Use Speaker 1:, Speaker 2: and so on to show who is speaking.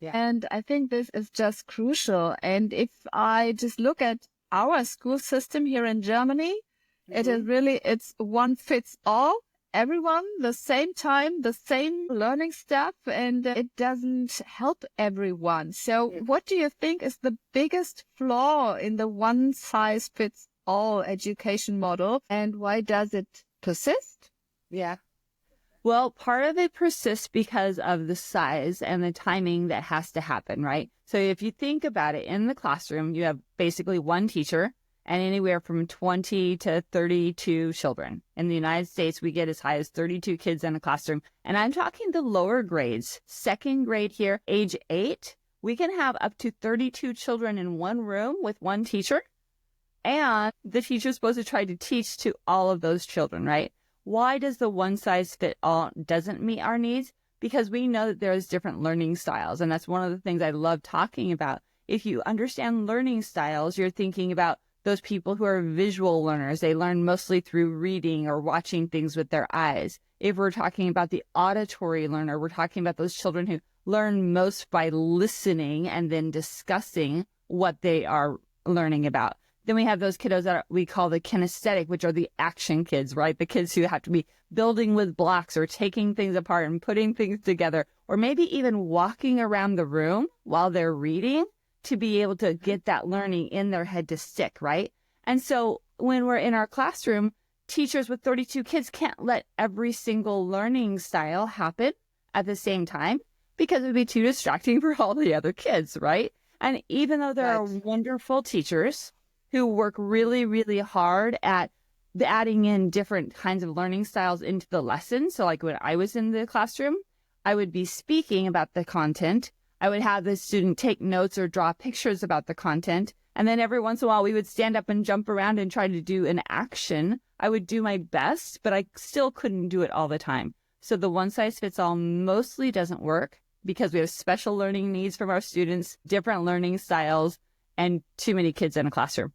Speaker 1: Yeah.
Speaker 2: And I think this is just crucial. And if I just look at our school system here in Germany, it is really, it's one fits all. Everyone, the same time, the same learning stuff, and it doesn't help everyone. So what do you think is the biggest flaw in the one size fits all education model, and why does it persist?
Speaker 1: Yeah.
Speaker 3: Well, part of it persists because of the size and the timing that has to happen, right? So if you think about it, in the classroom, you have basically one teacher and anywhere from 20 to 32 children. In the United States, we get as high as 32 kids in a classroom. And I'm talking the lower grades. Second grade here, age 8, we can have up to 32 children in one room with one teacher. And the teacher's supposed to try to teach to all of those children, right? Why does the one size fit all doesn't meet our needs? Because we know that there's different learning styles. And that's one of the things I love talking about. If you understand learning styles, you're thinking about those people who are visual learners. They learn mostly through reading or watching things with their eyes. If we're talking about the auditory learner, we're talking about those children who learn most by listening and then discussing what they are learning about. Then we have those kiddos that we call the kinesthetic, which are the action kids, right? The kids who have to be building with blocks or taking things apart and putting things together, or maybe even walking around the room while they're reading to be able to get that learning in their head to stick, right? And so when we're in our classroom, teachers with 32 kids can't let every single learning style happen at the same time because it would be too distracting for all the other kids, right? And even though there are wonderful teachers who work really, really hard at adding in different kinds of learning styles into the lesson. So like when I was in the classroom, I would be speaking about the content. I would have the student take notes or draw pictures about the content. And then every once in a while, we would stand up and jump around and try to do an action. I would do my best, but I still couldn't do it all the time. So the one size fits all mostly doesn't work because we have special learning needs from our students, different learning styles, and too many kids in a classroom.